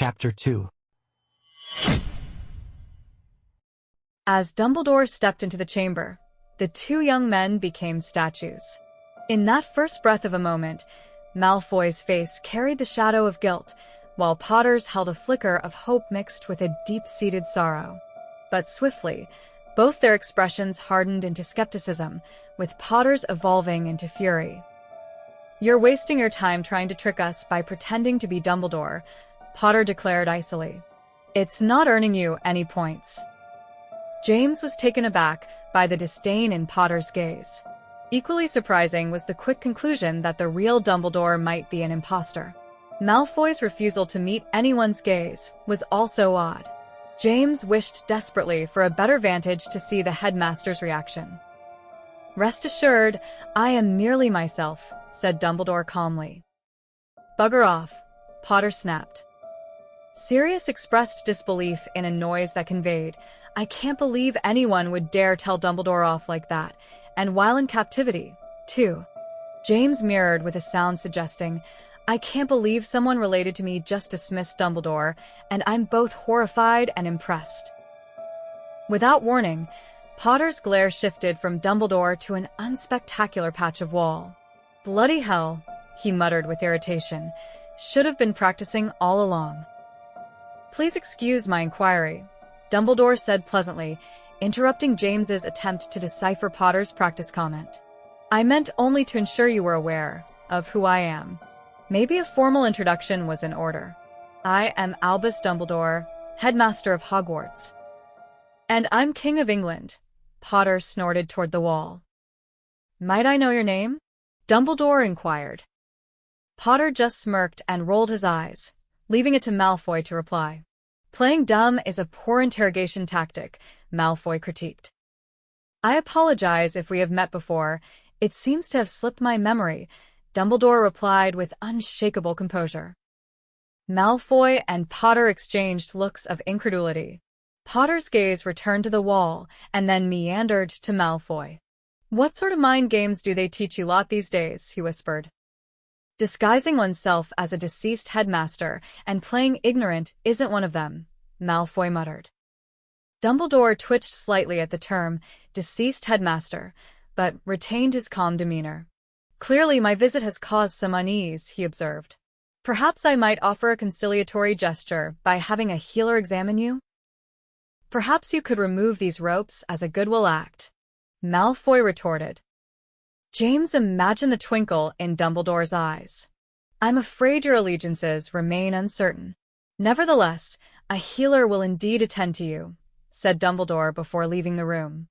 Chapter 2. As Dumbledore stepped into the chamber, the two young men became statues. In that first breath of a moment, Malfoy's face carried the shadow of guilt, while Potter's held a flicker of hope mixed with a deep-seated sorrow. But swiftly, both their expressions hardened into skepticism, with Potter's evolving into fury. "You're wasting your time trying to trick us by pretending to be Dumbledore," Potter declared icily. "It's not earning you any points." James was taken aback by the disdain in Potter's gaze. Equally surprising was the quick conclusion that the real Dumbledore might be an imposter. Malfoy's refusal to meet anyone's gaze was also odd. James wished desperately for a better vantage to see the headmaster's reaction. "Rest assured, I am merely myself," said Dumbledore calmly. "Bugger off," Potter snapped. Sirius expressed disbelief in a noise that conveyed, "I can't believe anyone would dare tell Dumbledore off like that, and while in captivity, too." James mirrored with a sound suggesting, "I can't believe someone related to me just dismissed Dumbledore, and I'm both horrified and impressed." Without warning, Potter's glare shifted from Dumbledore to an unspectacular patch of wall. "Bloody hell," he muttered with irritation. "Should have been practicing all along." "Please excuse my inquiry," Dumbledore said pleasantly, interrupting James's attempt to decipher Potter's practice comment. "I meant only to ensure you were aware of who I am. Maybe a formal introduction was in order. I am Albus Dumbledore, headmaster of Hogwarts." "And I'm King of England," Potter snorted toward the wall. "Might I know your name?" Dumbledore inquired. Potter just smirked and rolled his eyes, leaving it to Malfoy to reply. "Playing dumb is a poor interrogation tactic," Malfoy critiqued. "I apologize if we have met before. It seems to have slipped my memory," Dumbledore replied with unshakable composure. Malfoy and Potter exchanged looks of incredulity. Potter's gaze returned to the wall and then meandered to Malfoy. "What sort of mind games do they teach you lot these days?" he whispered. "Disguising oneself as a deceased headmaster and playing ignorant isn't one of them," Malfoy muttered. Dumbledore twitched slightly at the term deceased headmaster, but retained his calm demeanor. "Clearly my visit has caused some unease," he observed. "Perhaps I might offer a conciliatory gesture by having a healer examine you? Perhaps you could remove these ropes as a goodwill act," Malfoy retorted. James imagined the twinkle in Dumbledore's eyes. "I'm afraid your allegiances remain uncertain. Nevertheless, a healer will indeed attend to you," said Dumbledore before leaving the room.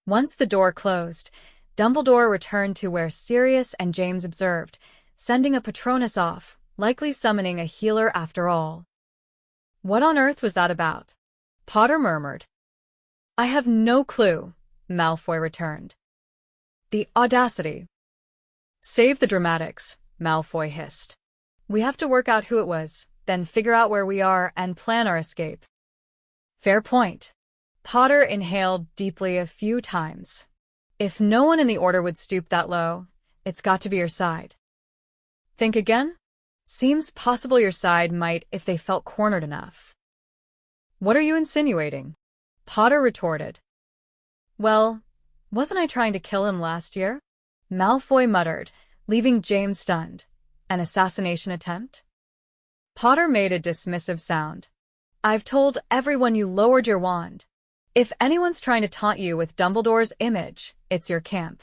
Once the door closed, Dumbledore returned to where Sirius and James observed, sending a Patronus off, likely summoning a healer after all. "What on earth was that about?" Potter murmured. "I have no clue," Malfoy returned. "The audacity." "Save the dramatics," Malfoy hissed. "We have to work out who it was, then figure out where we are and plan our escape." "Fair point." Potter inhaled deeply a few times. "If no one in the Order would stoop that low, it's got to be your side." "Think again?" "Seems possible your side might if they felt cornered enough." "What are you insinuating?" Potter retorted. "Well, wasn't I trying to kill him last year?" Malfoy muttered, leaving James stunned. "An assassination attempt?" Potter made a dismissive sound. "I've told everyone you lowered your wand. If anyone's trying to taunt you with Dumbledore's image, it's your camp.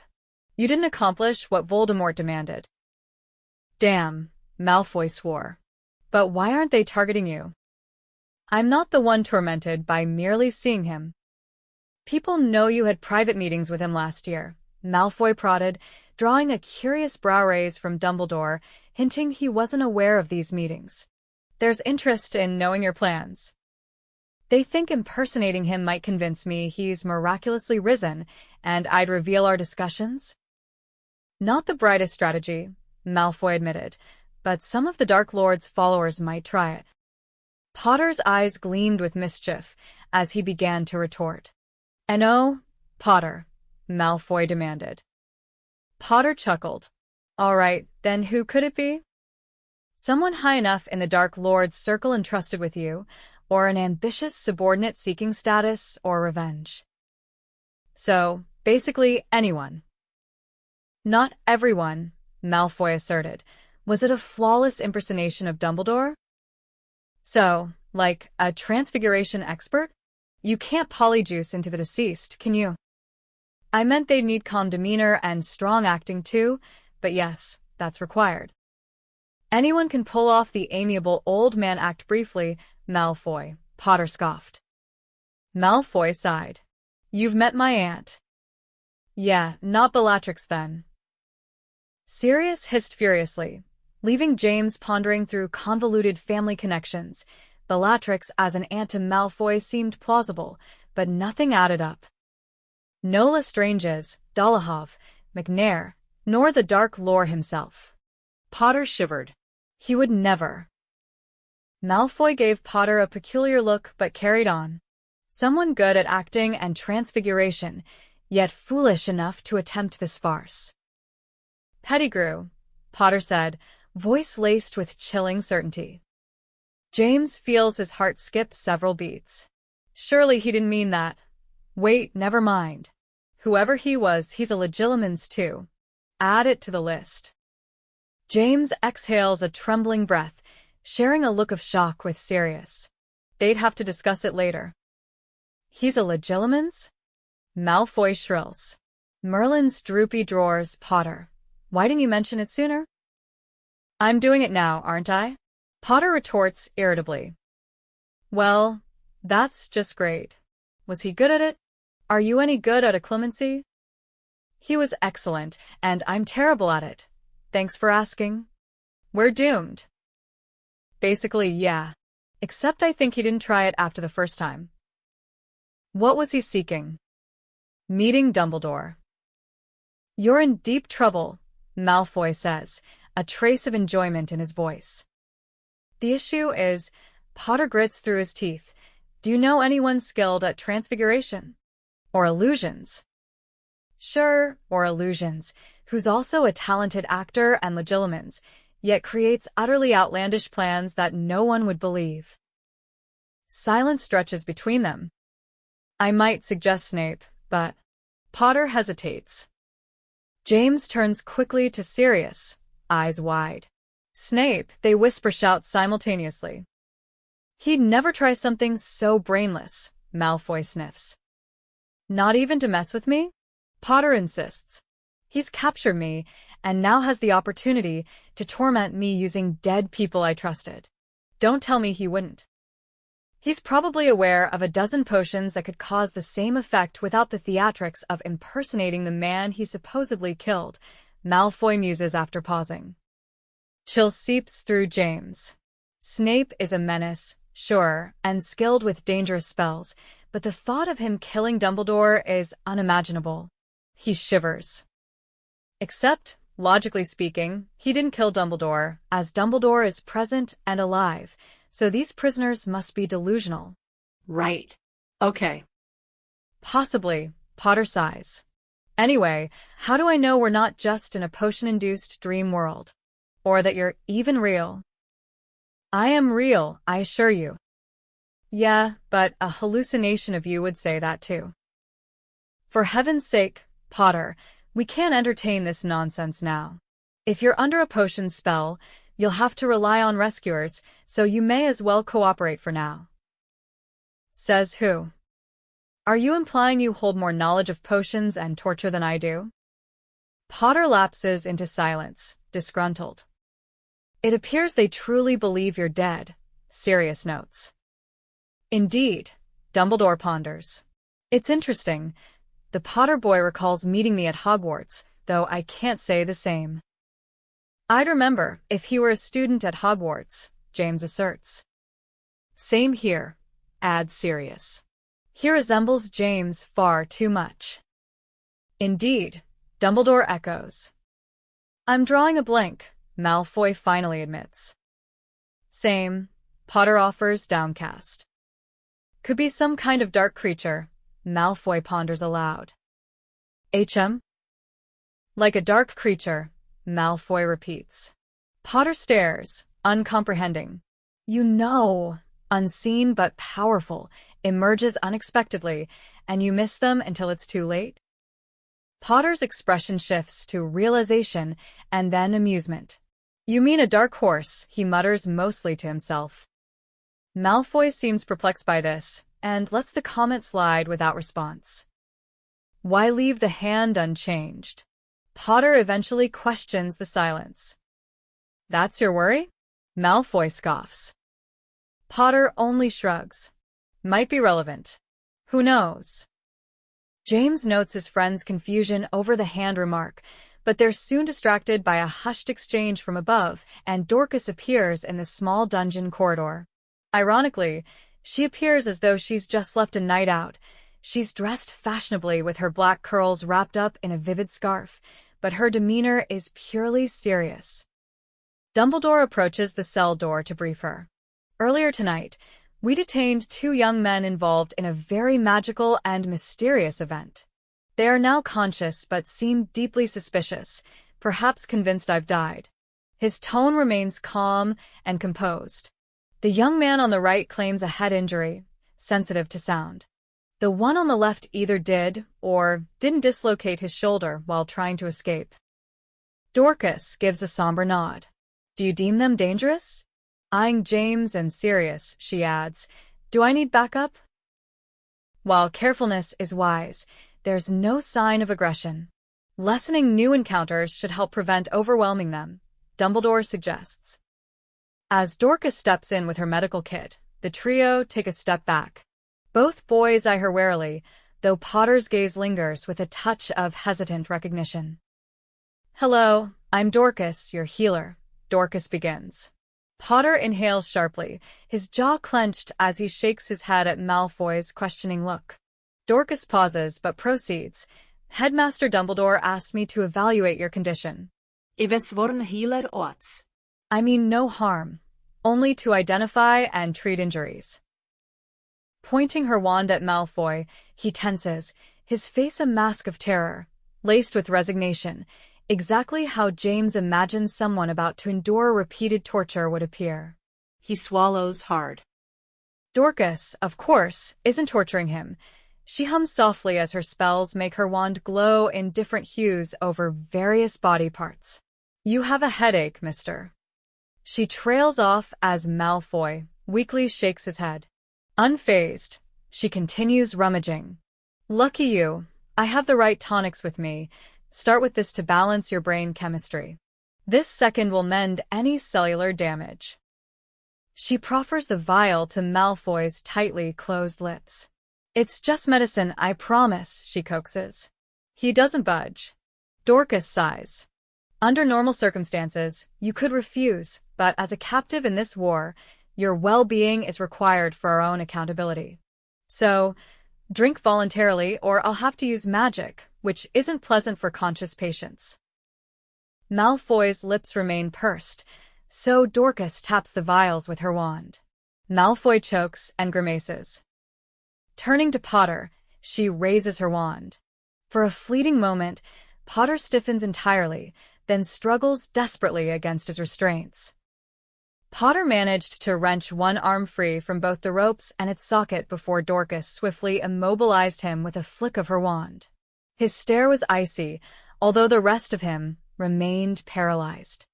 You didn't accomplish what Voldemort demanded." "Damn," Malfoy swore. "But why aren't they targeting you?" "I'm not the one tormented by merely seeing him." "People know you had private meetings with him last year," Malfoy prodded, drawing a curious brow raise from Dumbledore, hinting he wasn't aware of these meetings. "There's interest in knowing your plans." "They think impersonating him might convince me he's miraculously risen, and I'd reveal our discussions?" "Not the brightest strategy," Malfoy admitted, "but some of the Dark Lord's followers might try it." Potter's eyes gleamed with mischief as he began to retort. "No, Potter," Malfoy demanded. Potter chuckled. "All right, then who could it be?" Someone high enough in the Dark Lord's circle entrusted with you, or an ambitious subordinate seeking status or revenge. So, basically anyone. Not everyone, Malfoy asserted. Was it a flawless impersonation of Dumbledore? So, like a transfiguration expert? You can't polyjuice into the deceased, can you? I meant they'd need calm demeanor and strong acting too, but yes, that's required. Anyone can pull off the amiable old man act briefly, Malfoy, Potter scoffed. Malfoy sighed. You've met my aunt. Yeah, not Bellatrix then. Sirius hissed furiously, leaving James pondering through convoluted family connections. Bellatrix as an aunt to Malfoy seemed plausible, but nothing added up. No Lestranges, Dolohov, McNair, nor the Dark Lord himself. Potter shivered. He would never. Malfoy gave Potter a peculiar look but carried on. Someone good at acting and transfiguration, yet foolish enough to attempt this farce. Pettigrew, Potter said, voice laced with chilling certainty. James feels his heart skip several beats. Surely he didn't mean that. Wait, never mind. Whoever he was, he's a legilimens too. Add it to the list. James exhales a trembling breath, sharing a look of shock with Sirius. They'd have to discuss it later. He's a legilimens? Malfoy shrills. Merlin's droopy drawers, Potter. Why didn't you mention it sooner? I'm doing it now, aren't I? Potter retorts irritably. Well, that's just great. Was he good at it? Are you any good at a clemency? He was excellent, and I'm terrible at it. Thanks for asking. We're doomed. Basically, yeah. Except I think he didn't try it after the first time. What was he seeking? Meeting Dumbledore. You're in deep trouble, Malfoy says, a trace of enjoyment in his voice. The issue is, Potter grits through his teeth. Do you know anyone skilled at transfiguration? Or illusions? Sure, or illusions, who's also a talented actor and legilimens, yet creates utterly outlandish plans that no one would believe. Silence stretches between them. I might suggest Snape, but Potter hesitates. James turns quickly to Sirius, eyes wide. Snape, they whisper-shout simultaneously. He'd never try something so brainless, Malfoy sniffs. Not even to mess with me? Potter insists. He's captured me, and now has the opportunity to torment me using dead people I trusted. Don't tell me he wouldn't. He's probably aware of a dozen potions that could cause the same effect without the theatrics of impersonating the man he supposedly killed, Malfoy muses after pausing. Chill seeps through James. Snape is a menace, sure, and skilled with dangerous spells, but the thought of him killing Dumbledore is unimaginable. He shivers. Except, logically speaking, he didn't kill Dumbledore, as Dumbledore is present and alive, so these prisoners must be delusional. Right. Okay. Possibly, Potter sighs. Anyway, how do I know we're not just in a potion-induced dream world? Or that you're even real? I am real, I assure you. Yeah, but a hallucination of you would say that too. For heaven's sake, Potter, we can't entertain this nonsense now. If you're under a potion spell, you'll have to rely on rescuers, so you may as well cooperate for now. Says who? Are you implying you hold more knowledge of potions and torture than I do? Potter lapses into silence, disgruntled. It appears they truly believe you're dead, Sirius notes. Indeed, Dumbledore ponders. It's interesting. The Potter boy recalls meeting me at Hogwarts, though I can't say the same. I'd remember if he were a student at Hogwarts, James asserts. Same here, adds Sirius. He resembles James far too much. Indeed, Dumbledore echoes. I'm drawing a blank, Malfoy finally admits. Same, Potter offers downcast. Could be some kind of dark creature, Malfoy ponders aloud. HM? Like a dark creature, Malfoy repeats. Potter stares, uncomprehending. You know, unseen but powerful, emerges unexpectedly, and you miss them until it's too late? Potter's expression shifts to realization and then amusement. You mean a dark horse, he mutters mostly to himself. Malfoy seems perplexed by this, and lets the comment slide without response. Why leave the hand unchanged? Potter eventually questions the silence. That's your worry? Malfoy scoffs. Potter only shrugs. Might be relevant. Who knows? James notes his friend's confusion over the hand remark, but they're soon distracted by a hushed exchange from above, and Dorcas appears in the small dungeon corridor. Ironically, she appears as though she's just left a night out. She's dressed fashionably with her black curls wrapped up in a vivid scarf, but her demeanor is purely serious. Dumbledore approaches the cell door to brief her. Earlier tonight, we detained 2 young men involved in a very magical and mysterious event. They are now conscious but seem deeply suspicious, perhaps convinced I've died. His tone remains calm and composed. The young man on the right claims a head injury, sensitive to sound. The one on the left either did or didn't dislocate his shoulder while trying to escape. Dorcas gives a somber nod. Do you deem them dangerous? Eyeing James and Sirius, she adds, do I need backup? While carefulness is wise, there's no sign of aggression. Lessening new encounters should help prevent overwhelming them, Dumbledore suggests. As Dorcas steps in with her medical kit, the trio take a step back. Both boys eye her warily, though Potter's gaze lingers with a touch of hesitant recognition. Hello, I'm Dorcas, your healer, Dorcas begins. Potter inhales sharply, his jaw clenched as he shakes his head at Malfoy's questioning look. Dorcas pauses but proceeds. Headmaster Dumbledore asked me to evaluate your condition. Healer Oats. I mean no harm, only to identify and treat injuries. Pointing her wand at Malfoy, he tenses, his face a mask of terror, laced with resignation, exactly how James imagined someone about to endure repeated torture would appear. He swallows hard. Dorcas, of course, isn't torturing him. She hums softly as her spells make her wand glow in different hues over various body parts. You have a headache, mister. She trails off as Malfoy weakly shakes his head. Unfazed, she continues rummaging. Lucky you, I have the right tonics with me. Start with this to balance your brain chemistry. This second will mend any cellular damage. She proffers the vial to Malfoy's tightly closed lips. It's just medicine, I promise, she coaxes. He doesn't budge. Dorcas sighs. Under normal circumstances, you could refuse, but as a captive in this war, your well-being is required for our own accountability. So, drink voluntarily or I'll have to use magic, which isn't pleasant for conscious patients. Malfoy's lips remain pursed, so Dorcas taps the vials with her wand. Malfoy chokes and grimaces. Turning to Potter, she raises her wand. For a fleeting moment, Potter stiffens entirely, then struggles desperately against his restraints. Potter managed to wrench one arm free from both the ropes and its socket before Dorcas swiftly immobilized him with a flick of her wand. His stare was icy, although the rest of him remained paralyzed.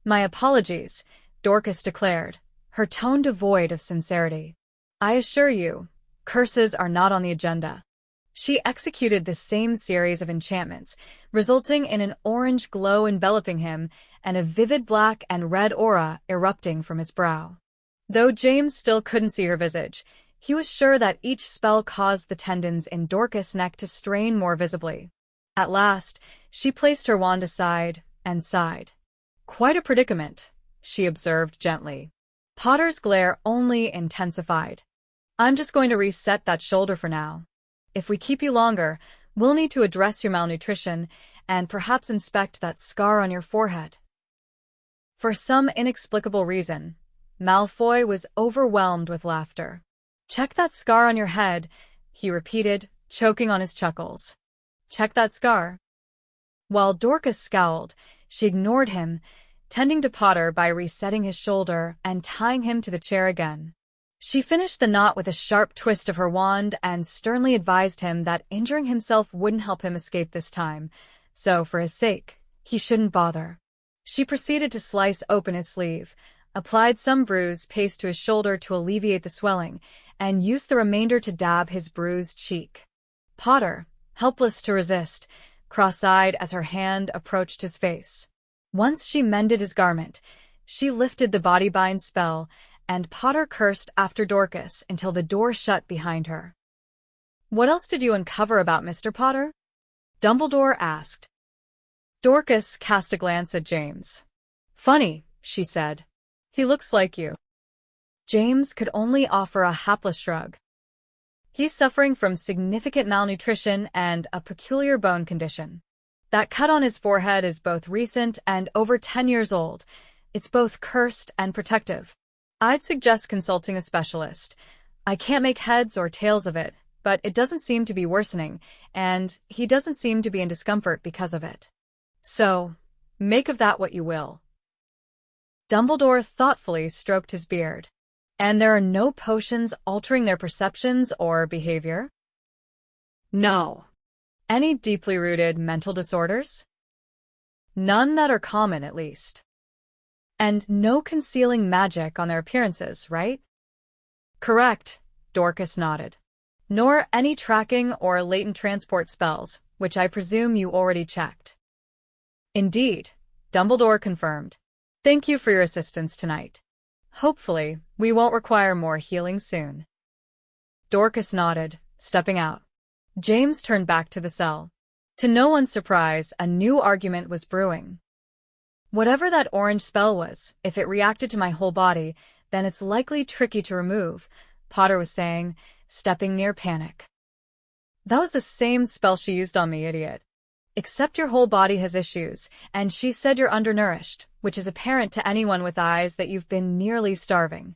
My apologies, Dorcas declared, her tone devoid of sincerity. I assure you, curses are not on the agenda. She executed the same series of enchantments, resulting in an orange glow enveloping him and a vivid black and red aura erupting from his brow. Though James still couldn't see her visage, he was sure that each spell caused the tendons in Dorcas' neck to strain more visibly. At last, she placed her wand aside and sighed. Quite a predicament, she observed gently. Potter's glare only intensified. I'm just going to reset that shoulder for now. If we keep you longer, we'll need to address your malnutrition and perhaps inspect that scar on your forehead. For some inexplicable reason, Malfoy was overwhelmed with laughter. Check that scar on your head, he repeated, choking on his chuckles. Check that scar. While Dorcas scowled, she ignored him, tending to Potter by resetting his shoulder and tying him to the chair again. She finished the knot with a sharp twist of her wand and sternly advised him that injuring himself wouldn't help him escape this time, so for his sake, he shouldn't bother. She proceeded to slice open his sleeve, applied some bruise paste to his shoulder to alleviate the swelling, and used the remainder to dab his bruised cheek. Potter, helpless to resist, cross-eyed as her hand approached his face. Once she mended his garment, she lifted the body-bind spell, and Potter cursed after Dorcas until the door shut behind her. "What else did you uncover about Mr. Potter?" Dumbledore asked. Dorcas cast a glance at James. "Funny," she said. "He looks like you." James could only offer a hapless shrug. "He's suffering from significant malnutrition and a peculiar bone condition. That cut on his forehead is both recent and over 10 years old. It's both cursed and protective. I'd suggest consulting a specialist. I can't make heads or tails of it, but it doesn't seem to be worsening, and he doesn't seem to be in discomfort because of it. So, make of that what you will." Dumbledore thoughtfully stroked his beard. "And there are no potions altering their perceptions or behavior?" No. "Any deeply rooted mental disorders?" "None that are common, at least." "And no concealing magic on their appearances, right?" "Correct," Dorcas nodded. "Nor any tracking or latent transport spells, which I presume you already checked." "Indeed," Dumbledore confirmed. "Thank you for your assistance tonight. Hopefully, we won't require more healing soon." Dorcas nodded, stepping out. James turned back to the cell. To no one's surprise, a new argument was brewing. "Whatever that orange spell was, if it reacted to my whole body, then it's likely tricky to remove," Potter was saying, stepping near Panic. "That was the same spell she used on me, idiot. Except your whole body has issues, and she said you're undernourished, which is apparent to anyone with eyes that you've been nearly starving.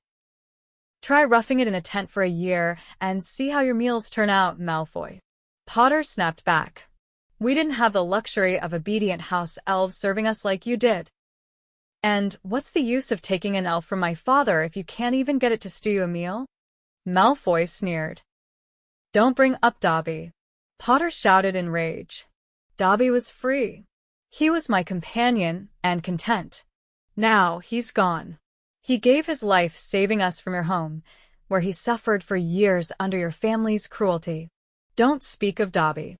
Try roughing it in a tent for a year and see how your meals turn out, Malfoy." Potter snapped back. "We didn't have the luxury of obedient house elves serving us like you did. And what's the use of taking an elf from my father if you can't even get it to stew you a meal?" Malfoy sneered. "Don't bring up Dobby," Potter shouted in rage. "Dobby was free. He was my companion and content. Now he's gone. He gave his life saving us from your home, where he suffered for years under your family's cruelty. Don't speak of Dobby."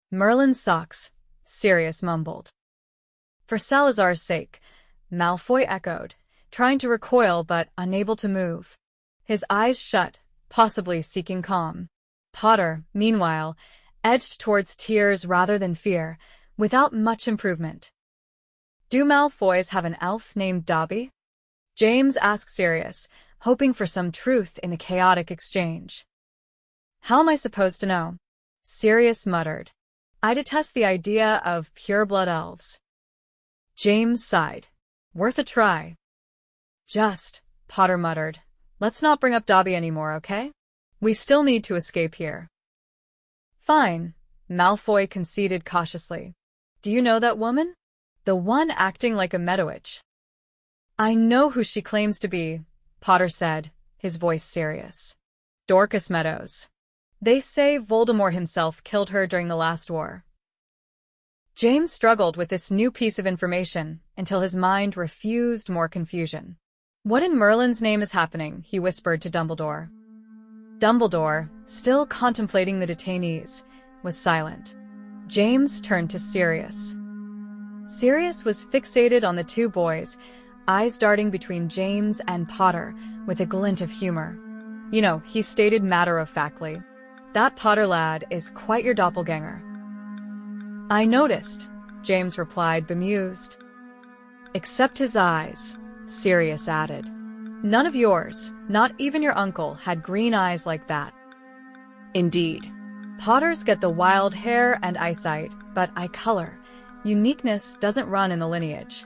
"Merlin sucks," Sirius mumbled. "For Salazar's sake," Malfoy echoed, trying to recoil but unable to move. His eyes shut, possibly seeking calm. Potter, meanwhile, edged towards tears rather than fear, without much improvement. "Do Malfoys have an elf named Dobby?" James asked Sirius, hoping for some truth in the chaotic exchange. "How am I supposed to know?" Sirius muttered. "I detest the idea of pure-blood elves." James sighed. "Worth a try." "Just," Potter muttered, "let's not bring up Dobby anymore, okay? We still need to escape here." "Fine," Malfoy conceded cautiously. "Do you know that woman? The one acting like a Meadowitch?" "I know who she claims to be," Potter said, his voice serious. "Dorcas Meadows. They say Voldemort himself killed her during the last war." James struggled with this new piece of information until his mind refused more confusion. "What in Merlin's name is happening?" he whispered to Dumbledore. Dumbledore, still contemplating the detainees, was silent. James turned to Sirius. Sirius was fixated on the two boys, eyes darting between James and Potter with a glint of humor. "You know," he stated matter-of-factly, "that Potter lad is quite your doppelganger." "I noticed," James replied, bemused. "Except his eyes," Sirius added. "None of yours, not even your uncle, had green eyes like that." "Indeed. Potters get the wild hair and eyesight, but eye color. Uniqueness doesn't run in the lineage."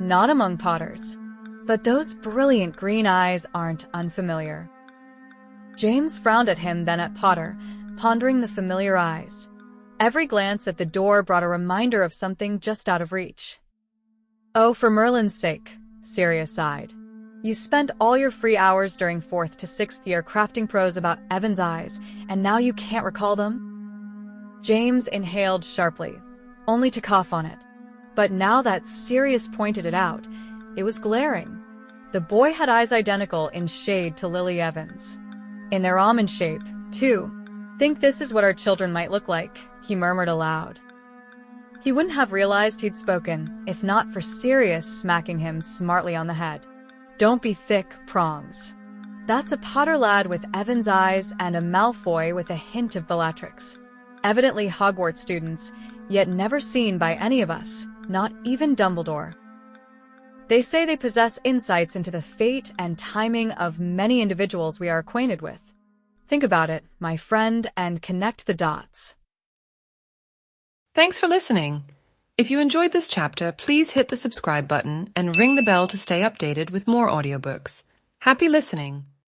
"Not among Potters. But those brilliant green eyes aren't unfamiliar." James frowned at him, then at Potter, pondering the familiar eyes. Every glance at the door brought a reminder of something just out of reach. Oh, for Merlin's sake, Sirius sighed. You spent all your free hours during 4th to 6th year crafting prose about Evan's eyes, and now you can't recall them? James inhaled sharply, only to cough on it. But now that Sirius pointed it out, it was glaring. The boy had eyes identical in shade to Lily Evans. In their almond shape, too. Think this is what our children might look like, he murmured aloud. He wouldn't have realized he'd spoken, if not for Sirius smacking him smartly on the head. Don't be thick, prongs. That's a Potter lad with Evan's eyes and a Malfoy with a hint of Bellatrix. Evidently Hogwarts students, yet never seen by any of us, not even Dumbledore. They say they possess insights into the fate and timing of many individuals we are acquainted with. Think about it, my friend, and connect the dots. Thanks for listening. If you enjoyed this chapter, please hit the subscribe button and ring the bell to stay updated with more audiobooks. Happy listening!